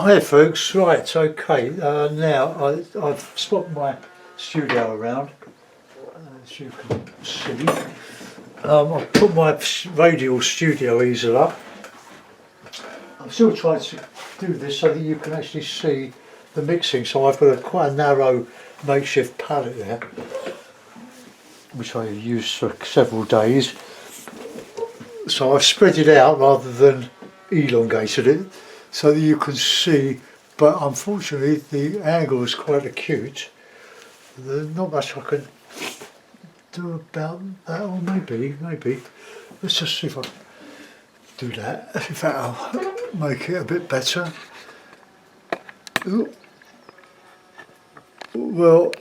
Hi folks, right, okay, now I've swapped my studio around, as you can see. I've put my radial studio easel up. I'm still trying to do this so that you can actually see the mixing, so I've got quite a narrow makeshift palette there, which I used for several days. So I've spread it out rather than elongated it, so that you can see, but unfortunately the angle is quite acute. There's not much I can do about that, or maybe, let's just see if I can do that, if that'll make it a bit better. Well,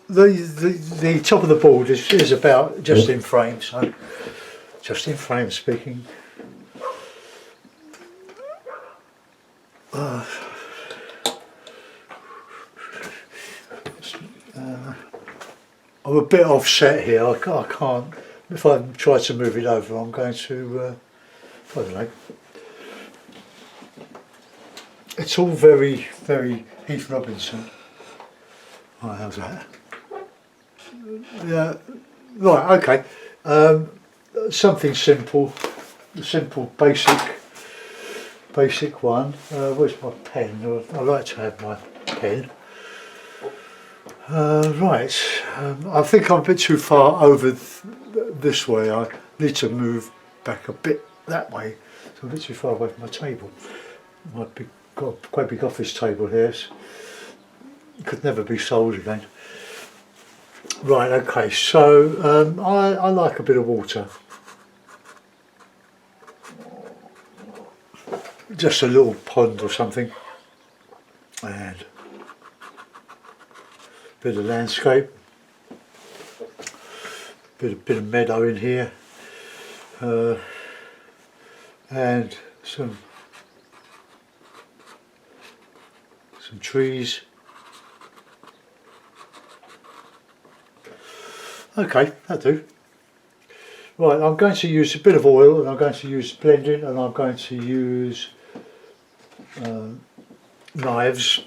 the top of the board is about just in frame, so just in frame speaking. I'm a bit offset here. I can't. If I try to move it over, I'm going to. I don't know. It's all very, very Heath Robinson. Right, how's that? Yeah. Right. Okay. Something simple, basic one. Where's my pen? I like to have my pen. Right, I think I'm a bit too far over this way. I need to move back a bit that way. So I'm a bit too far away from my table. Got a quite big office table here. It could never be sold again. Right, okay, so I like a bit of water. Just a little pond or something. And bit of landscape, bit of meadow in here, and some trees. Okay, that'll do. Right, I'm going to use a bit of oil, and I'm going to use blending, and I'm going to use knives.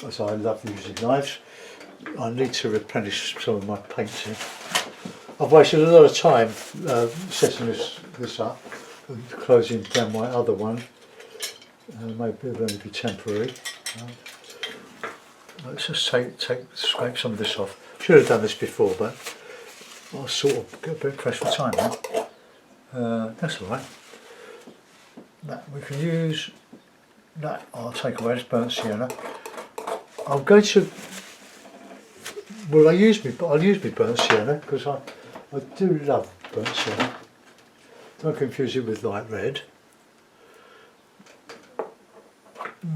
As I love using knives. I need to replenish some of my painting. I've wasted a lot of time setting this up and closing down my other one. Maybe it'll only be temporary. Let's just scrape some of this off. Should have done this before, but I'll sort of get a bit pressed for time now. That's all right. That we can use. That I'll take away. This burnt sienna. I'm going to. Well, I'll use my burnt sienna because I do love burnt sienna. Don't confuse it with light red.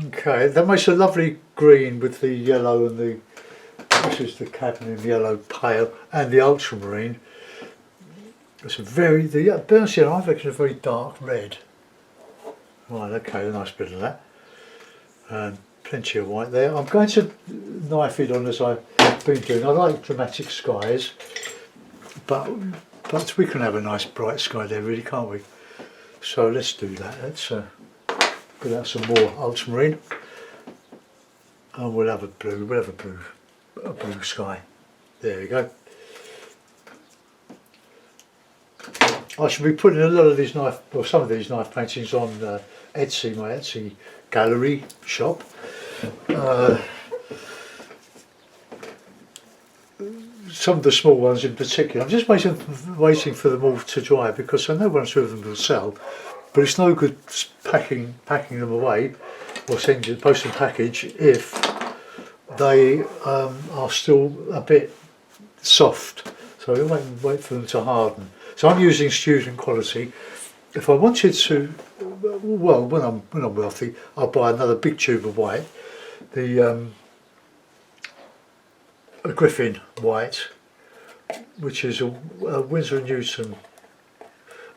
Okay, that makes a lovely green with the yellow and this is the cadmium yellow pale and the ultramarine. It's the burnt sienna I reckon is a very dark red. Right, okay, a nice bit of that. And plenty of white there. I'm going to knife it on as I've been doing. I like dramatic skies, but we can have a nice bright sky there, really, can't we? So let's do that. Let's put out some more ultramarine, and we'll have a blue sky. There we go. I should be putting a lot of these some of these knife paintings on Etsy, my Etsy gallery shop. Some of the small ones in particular. I'm just waiting for them all to dry because I know one or two of them will sell, but it's no good packing them away or sending post and package if they are still a bit soft. So I wait for them to harden. So I'm using student quality. If I wanted to, well, when I'm wealthy, I'll buy another big tube of white, a Griffin white, which is a Winsor & Newton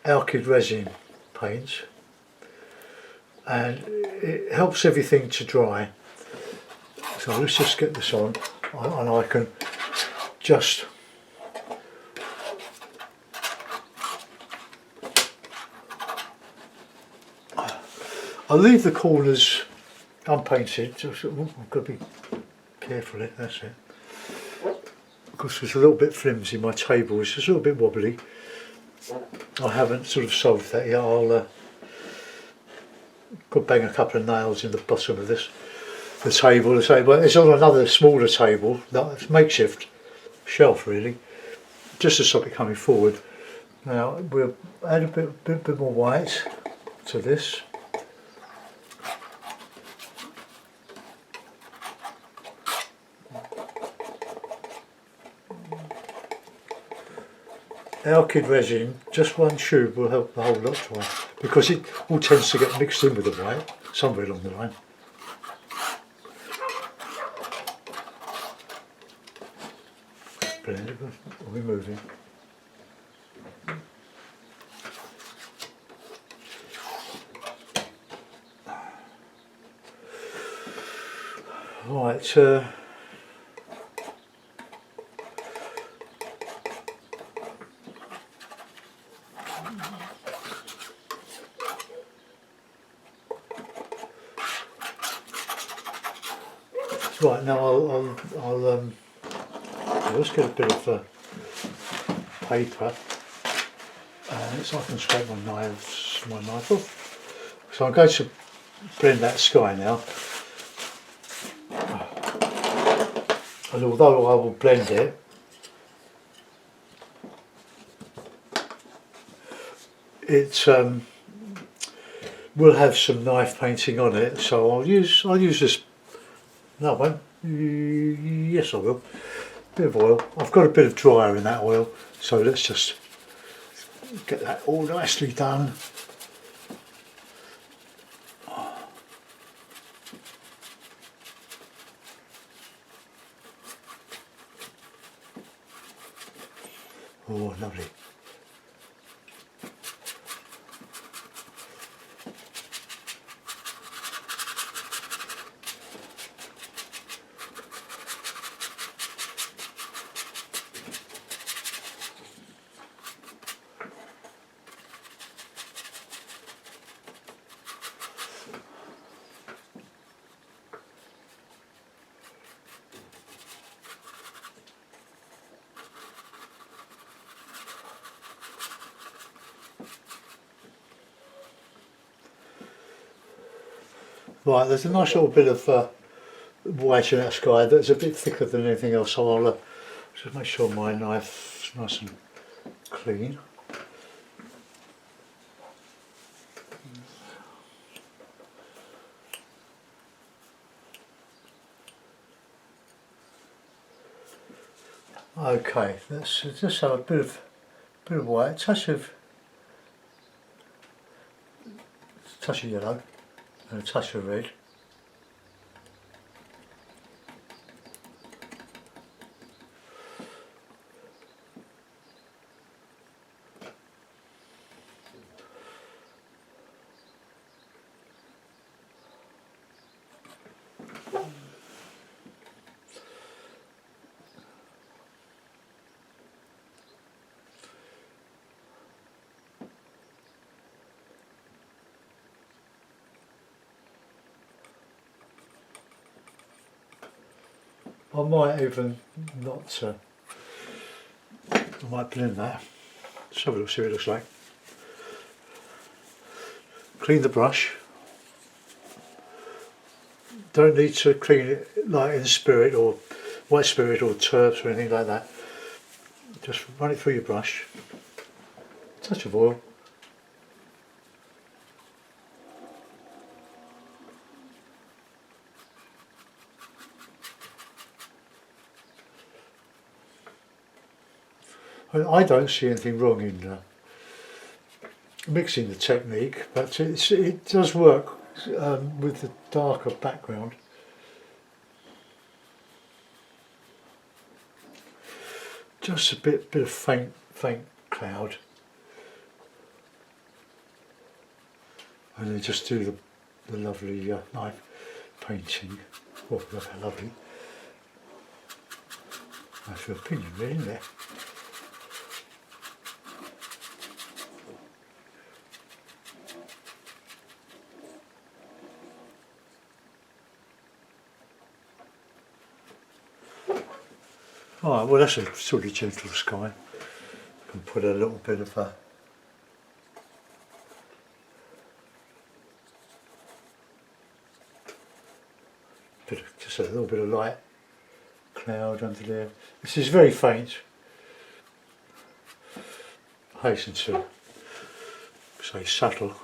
alkyd resin paint, and it helps everything to dry. So let's just get this on, and I can just I'll leave the corners unpainted. Just, I've got to be careful here, that's it. Because it's a little bit flimsy, my table is just a little bit wobbly. I haven't sort of solved that yet. I'll got to bang a couple of nails in the bottom of this. The table, but it's on another smaller table, that's makeshift shelf really, just to stop it coming forward. Now we'll add a bit more white to this. Alkyd resin, just one tube will help the whole lot dry, because it all tends to get mixed in with the white somewhere along the line. Blend it, are we moving? Right, right now I'll let's get a bit of paper, so I can scrape my knife off. So I'm going to blend that sky now. And although I will blend it, it will have some knife painting on it. So I'll use this. No, I won't. Yes, I will. Bit of oil. I've got a bit of dryer in that oil, so let's just get that all nicely done. Oh, lovely. Right, there's a nice little bit of white in that sky that's a bit thicker than anything else, so I'll just make sure my knife's nice and clean. Okay, let's just have a bit of white, touch of yellow and a touch of red. I might even not, I might blend that. Let's have a look, see what it looks like. Clean the brush. Don't need to clean it like in spirit or white spirit or turps or anything like that. Just run it through your brush. Touch of oil. I don't see anything wrong in mixing the technique, but it does work with the darker background. Just a bit of faint cloud, and then just do the lovely knife painting. Oh, look how lovely! That's your opinion, really, isn't it? Alright, well that's a sort of gentle sky. I can put a little bit of a just a little bit of light cloud under there. This is very faint. I hasten to say subtle.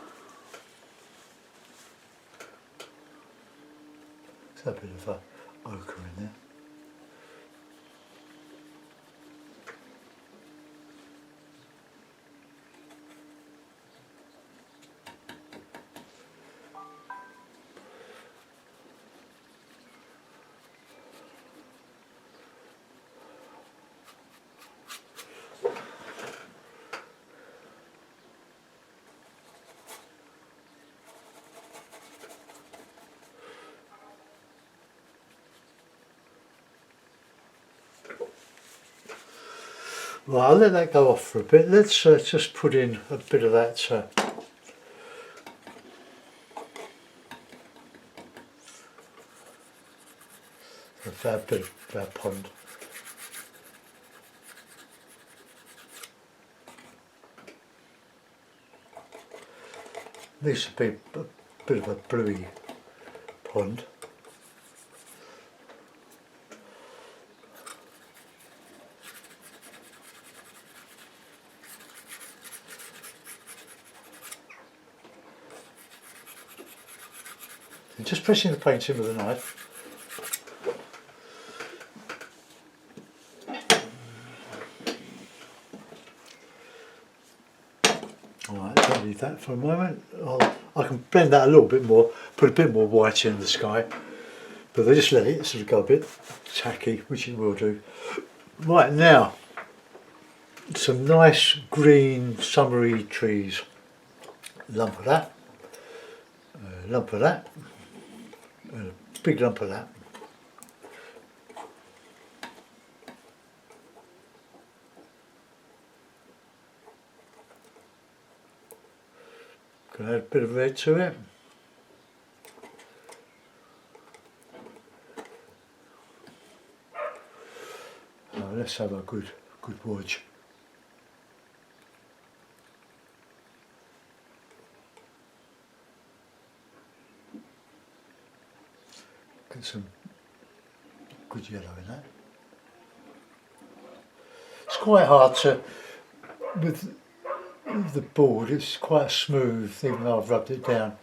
There's a bit of a ochre in there. Well, I'll let that go off for a bit. Let's just put in a bit of that bit of that pond. Needs to be a bit of a bluey pond. And just pressing the paint in with a knife. Alright, I'll leave that for a moment. I can blend that a little bit more, put a bit more white in the sky, but I just let it sort of go a bit tacky, which it will do. Right, now, some nice green summery trees. Lump of that, a lump of that, and a big lump of that. Can add a bit of red to it. Let's have a good watch. Get some good yellow in that. It's quite hard to, with the board, it's quite smooth even though I've rubbed it down.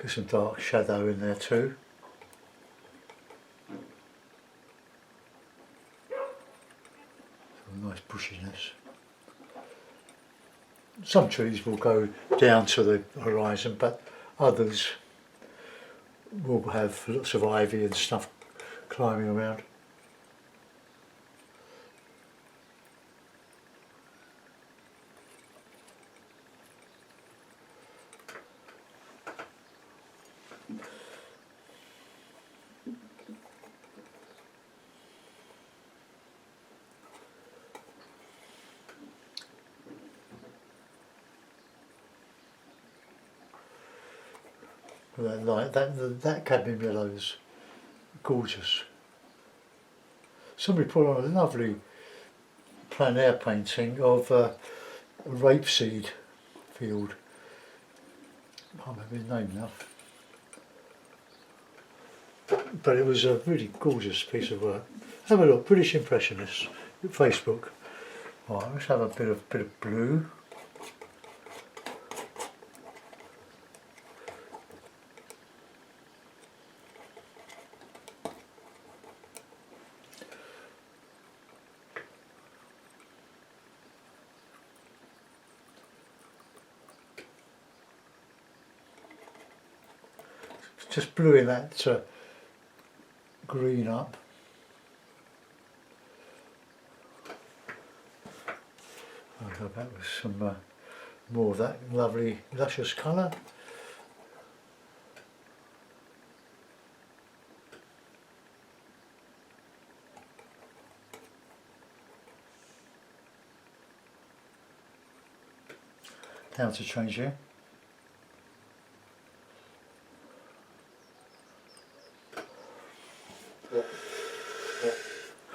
Get some dark shadow in there too. Some nice bushiness. Some trees will go down to the horizon, but others will have lots of ivy and stuff climbing around. That light, that cadmium yellow is gorgeous. Somebody put on a lovely plein air painting of a rapeseed field. I can't remember his name now. But it was a really gorgeous piece of work. Have a look, British Impressionists, Facebook. Right, let's have a bit of blue. Just bluing that green up. I'll go back with some more of that lovely luscious colour. how to change here.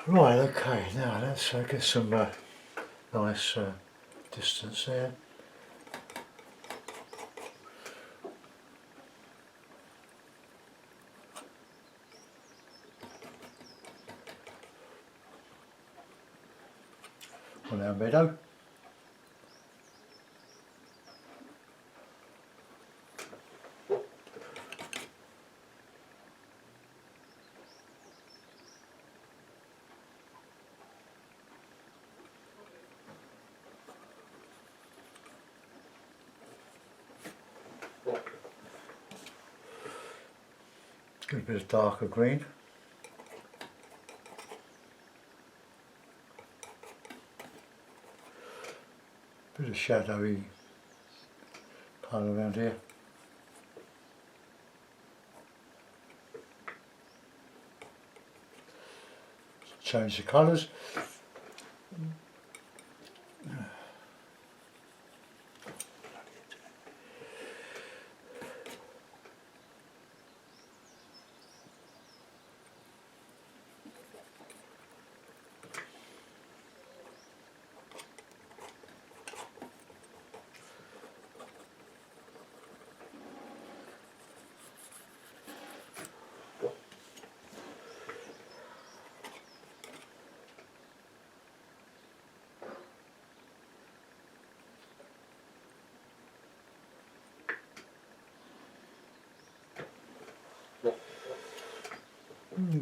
Right, okay, now let's get some nice distance there. On our meadow. Get a bit of darker green. Bit of shadowy colour around here. Change the colours.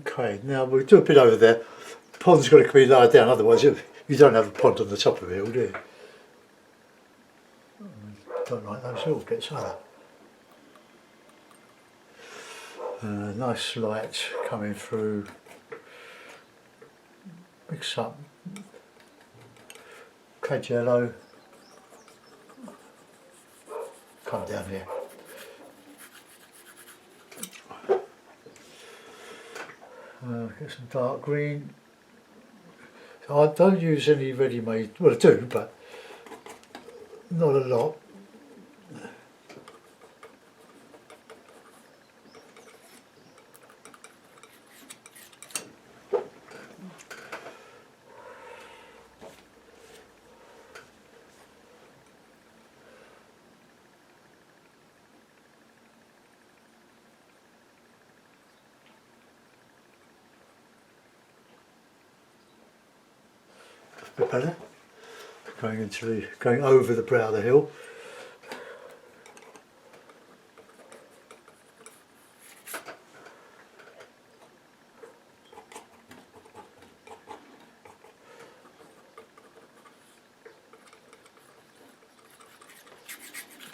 Okay, now we'll do a bit over there. Pond's got to be lower down, otherwise you don't have a pond on the top of it, do you? Don't like those little bits either. Nice light coming through. Mix up cad yellow. Come down here. Get some dark green. So I don't use any ready-made, well I do, but not a lot. A bit better. Going over the brow of the hill.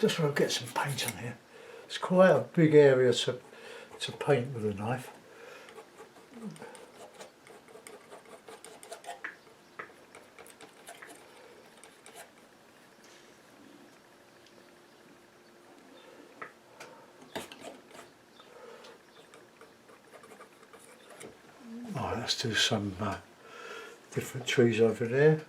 Just want to get some paint on here. It's quite a big area to paint with a knife. Right, let's do some different trees over there.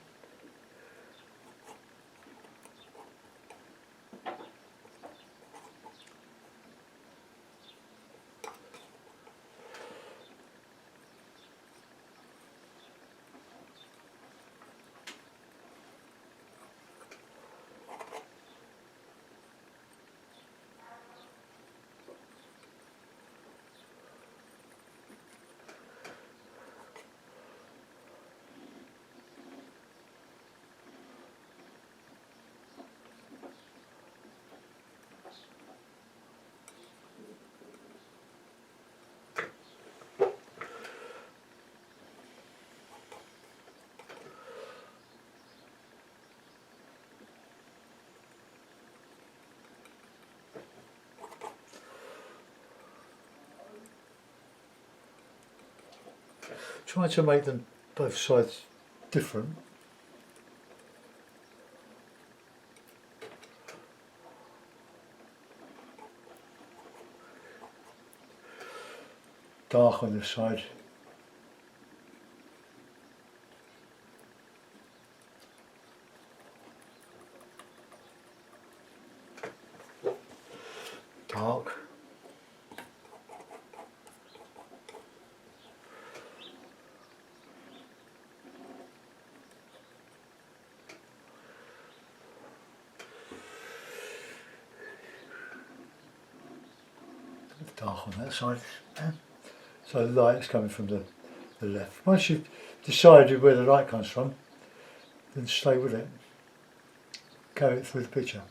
Try to make them both sides different. Dark on this side. dark. Dark on that side. So the light is coming from the left. Once you've decided where the light comes from, then stay with it. Carry it through the picture.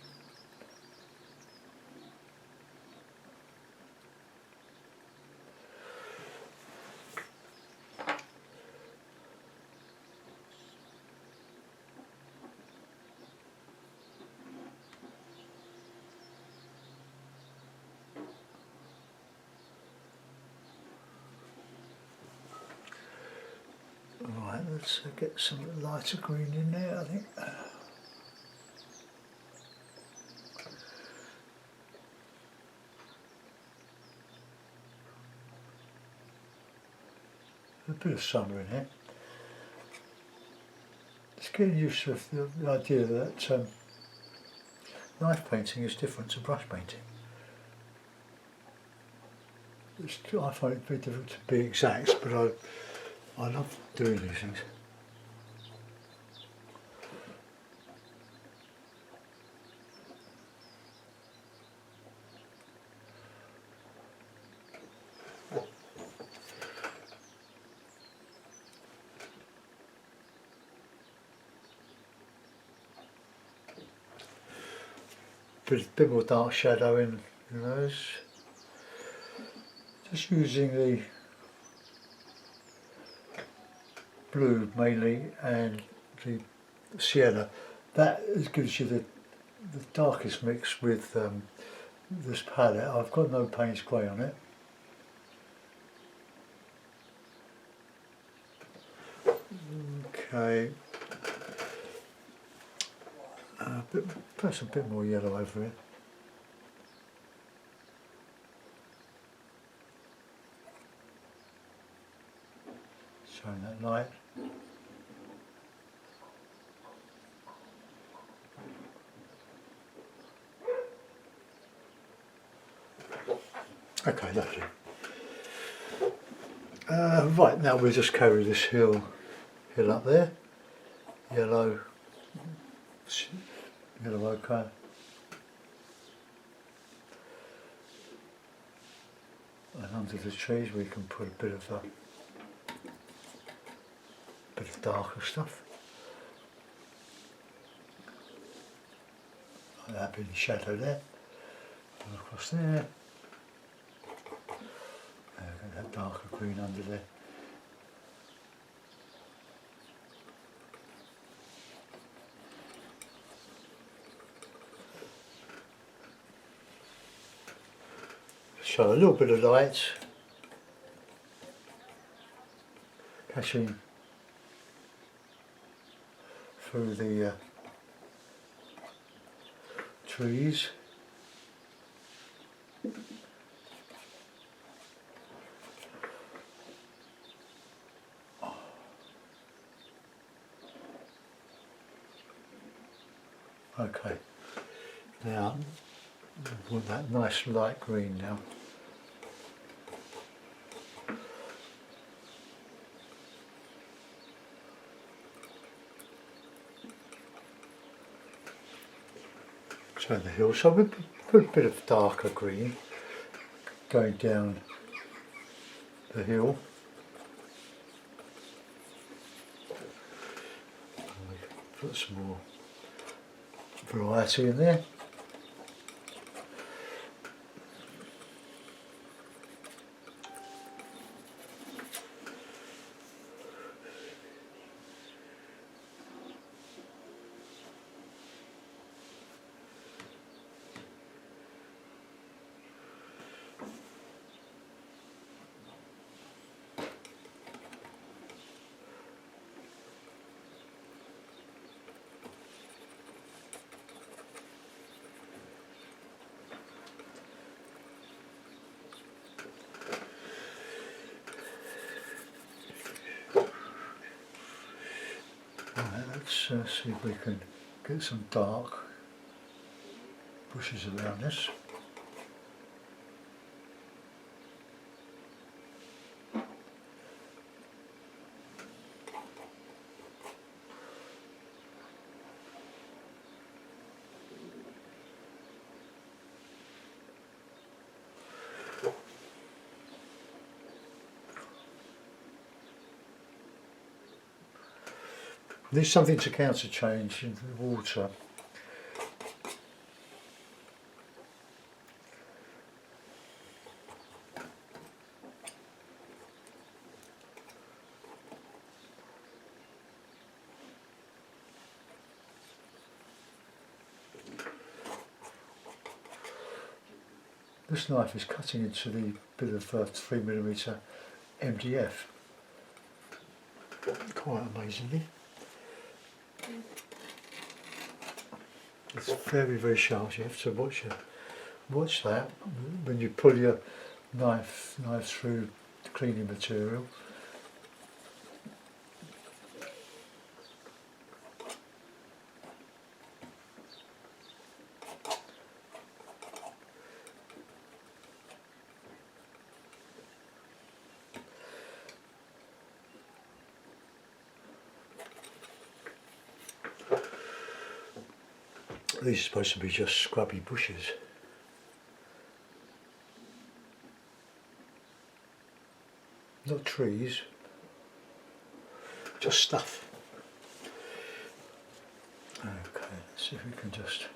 Right, let's get some lighter green in there, I think. A bit of summer in here. It's getting used to the idea that knife painting is different to brush painting. I find it very difficult to be exact, but I love doing these things. Bit more dark shadow in those. Just using the blue mainly and the sienna. That gives you the darkest mix with this palette. I've got no Payne's grey on it. Okay. Perhaps a bit more yellow over it. Showing that light. Okay, lovely. Right, now we'll just carry this hill up there. Yellow ochre. And under the trees we can put a bit of darker stuff. Like that being the shadow there. And across there. Get that darker green under there. So a little bit of light catching through the trees. Okay, now we want that nice light green now. So the hill, so we put a bit of darker green going down the hill. Put some more variety in there. Let's see if we can get some dark bushes around this. There's something to counter change in the water. This knife is cutting into the bit of 3mm MDF, quite amazingly. It's very, very sharp. You have to watch that when you pull your knife through the cleaning material. These are supposed to be just scrubby bushes. Not trees, just stuff. Okay, let's see if we can just...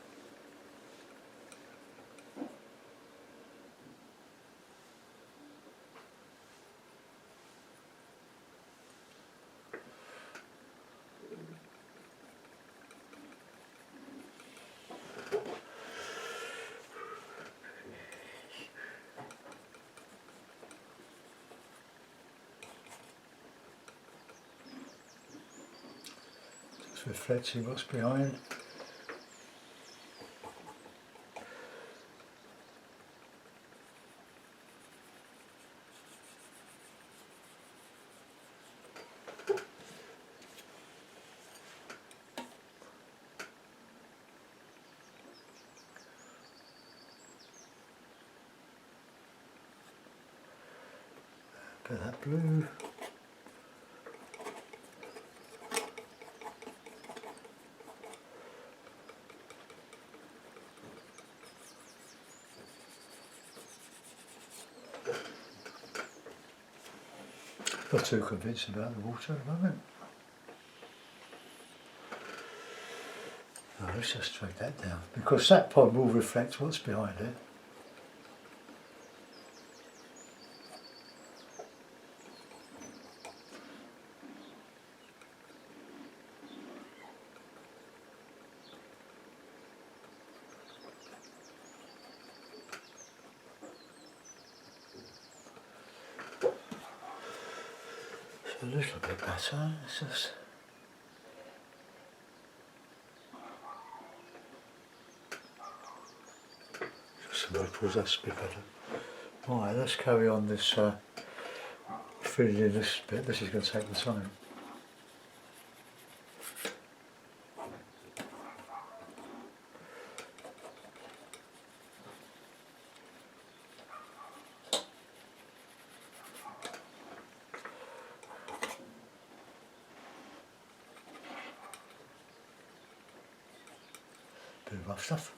reflecting what's behind. Bit of that blue. Not too convinced about the water at the moment. No, let's just drag that down, because that pond will reflect what's behind it. It's a little bit better. It's just... some ripples, that's a bit better. Right, let's carry on this filling in this bit. This is going to take the time. Bit of rough stuff.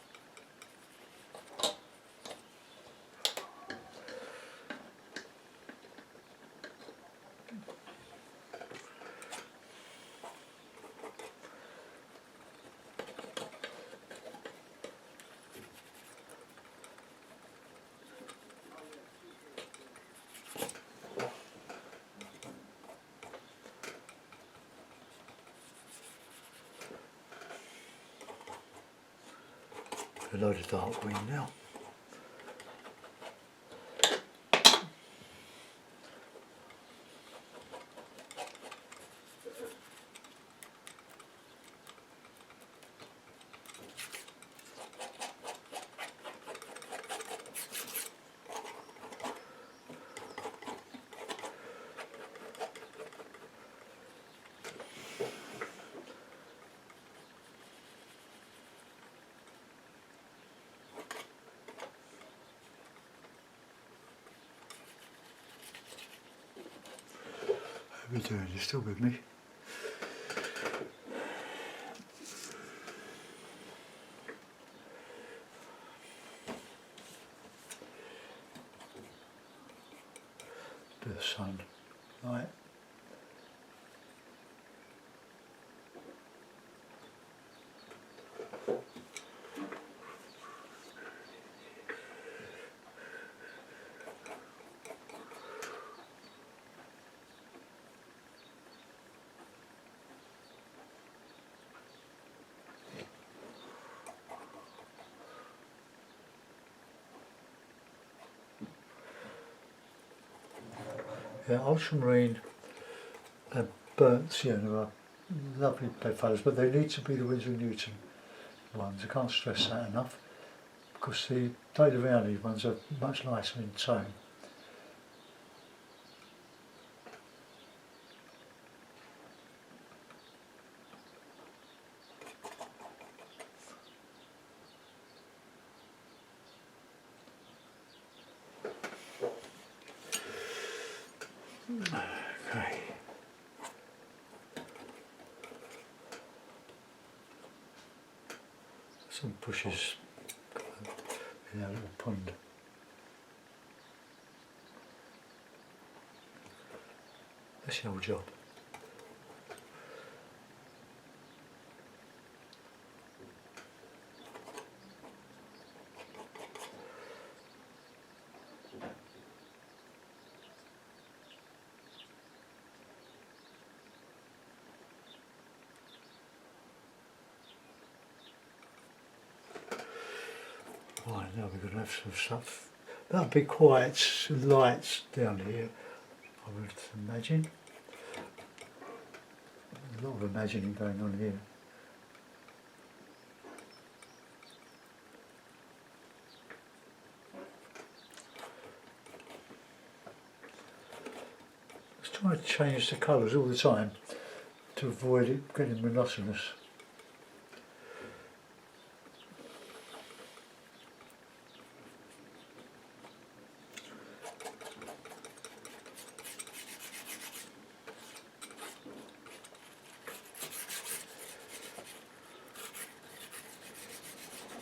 A load of dark green now. How are you doing? You still with me? Bit of sun, light. Yeah, ultramarine and burnt sienna are lovely bedfellows, but they need to be the Winsor Newton ones. I can't stress that enough, because the Daily Rowney ones are much nicer in tone. Okay. Some bushes in our little pond. That's the old job. Right, now we're going to have some stuff. That'll be quite light down here, I would imagine. A lot of imagining going on here. Let's try to change the colours all the time to avoid it getting monotonous.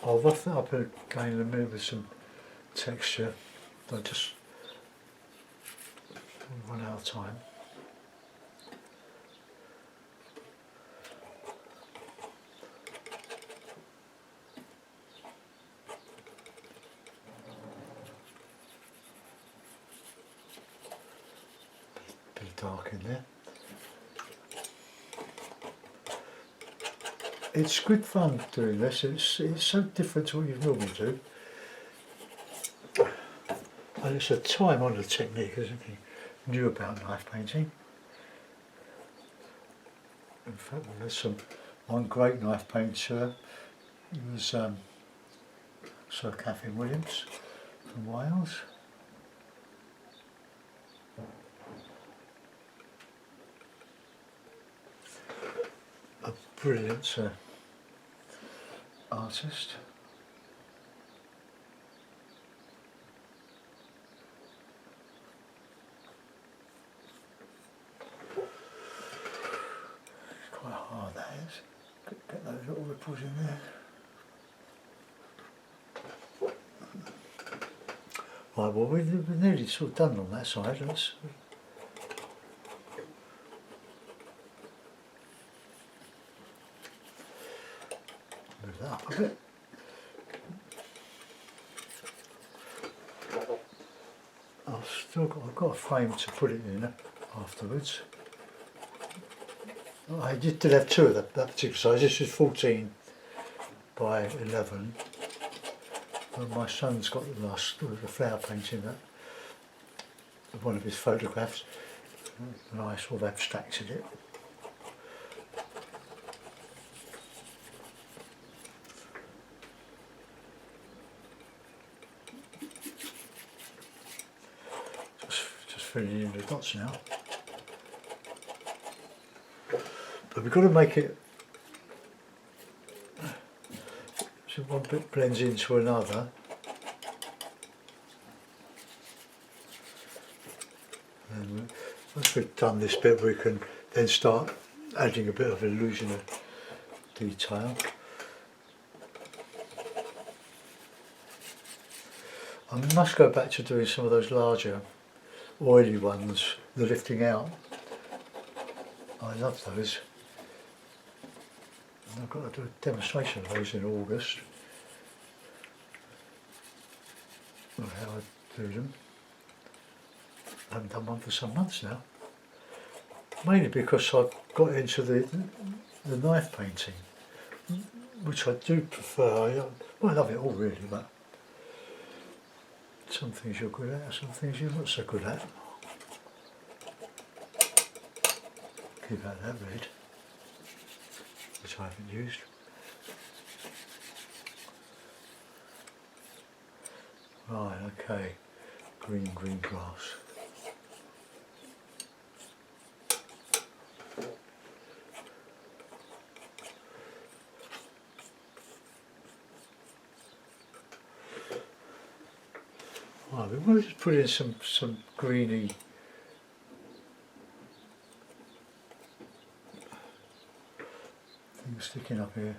I'll rough that up again in a minute with some texture. I just run out of time. Bit dark in there. It's good fun doing this. It's so different to what you normally do. And it's a time-honoured technique, isn't it? Knew about knife painting. In fact, there's one great knife painter. He was Sir Catherine Williams from Wales. A brilliant artist. It's quite hard, that is. Get those little ripples in there. Right, well we're nearly sort of done on that side. Let's move that up a bit. I've got a frame to put it in afterwards. I did have two of that particular size. This is 14 by 11. And my son's got the flower painting that one of his photographs, and I sort of abstracted it. Just filling in the dots now. But we've got to make it so one bit blends into another. And once we've done this bit, we can then start adding a bit of illusion of detail. I must go back to doing some of those larger oily ones, the lifting out. I love those. And I've got to do a demonstration of those in August, of how I do them. I haven't done one for some months now. Mainly because I've got into the knife painting, which I do prefer. I love it all really, but some things you're good at, some things you're not so good at. Keep out that red, which I haven't used. Right, okay, green grass. Right, we want to just put in some greeny things sticking up here.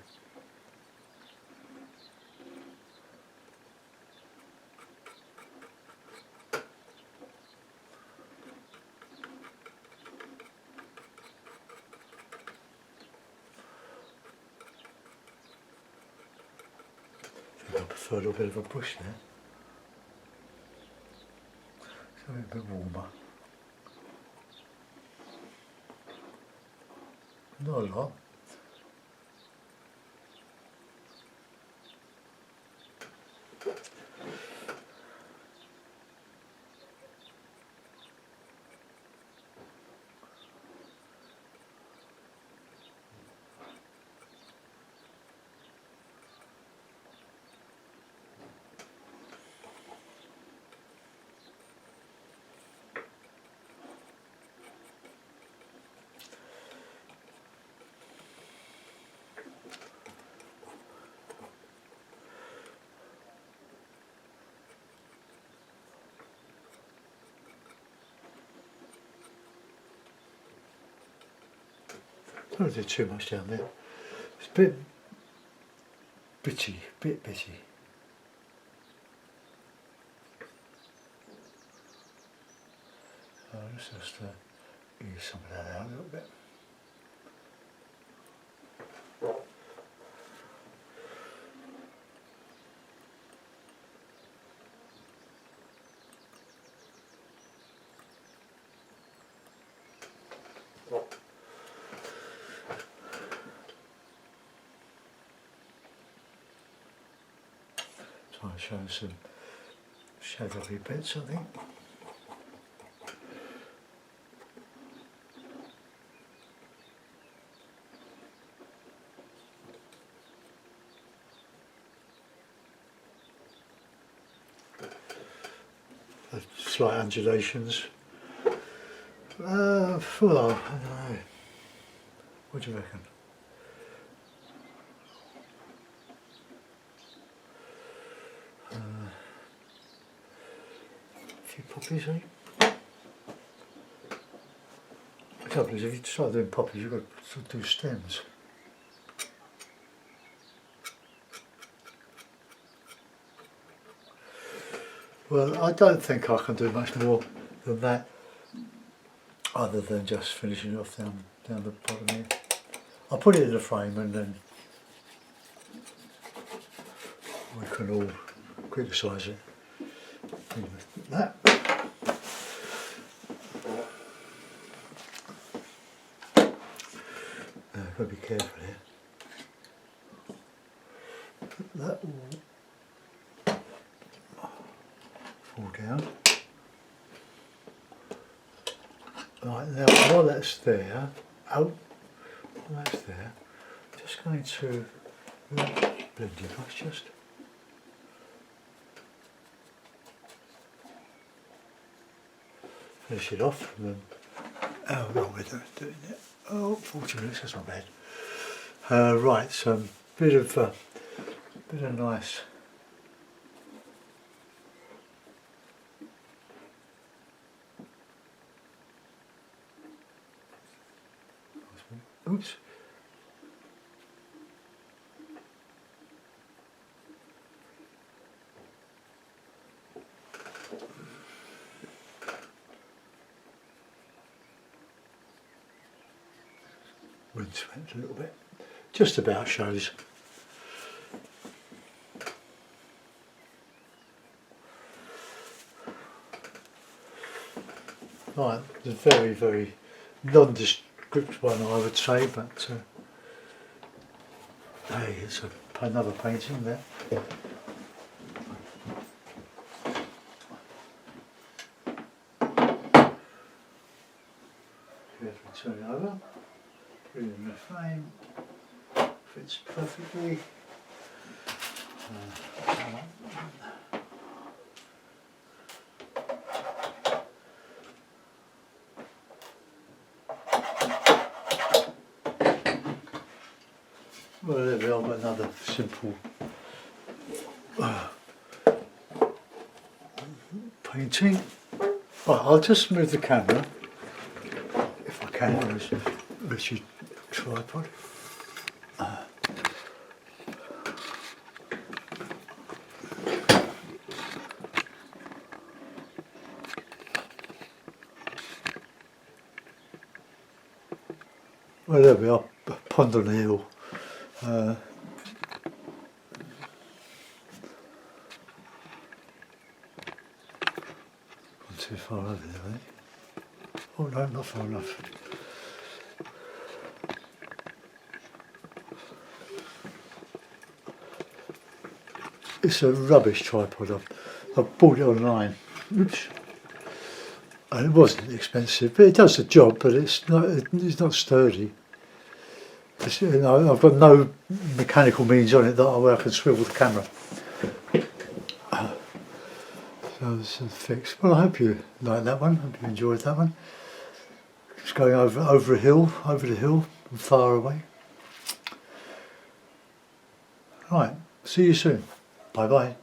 I prefer a little bit of a bush there. Something a bit warmer. Not a lot. Don't do too much down there. It's a bit bitchy, Let's just use some of that out a little bit. Try and show some shadowy bits, I think. Slight undulations. Well, I don't know. What do you reckon? A few poppies, eh? The trouble is, if you start doing poppies, you've got to sort of do stems. Well, I don't think I can do much more than that, other than just finishing it off down the bottom here. I'll put it in the frame and then we can all criticise it. Like that. I've got to be careful here. That will fall down. Right, now while that's there, while that's there, I'm just going to blend it off just. Finish it off and then, oh, wrong with doing it. Oh, 40 minutes, that's not bad. Right, so bit of nice oops. Windswept a little bit. Just about shows. Right, it's a very, very nondescript one, I would say, but hey, it's another painting there. Turn it over. Put it in the frame. Fits perfectly. Well, there we are, got another simple painting. Right, I'll just move the camera, if I can, where's your tripod? Well, there we are, Pond on the Hill. Not too far over there, eh? Oh no, not far enough. It's a rubbish tripod. I bought it online. Oops. And it wasn't expensive, but it does the job. But it's not sturdy. It's, you know, I've got no mechanical means on it that I can swivel the camera. So it's fixed. Well, I hope you like that one. I hope you enjoyed that one. It's going over a hill, over the hill, and far away. Right. See you soon. Bye bye.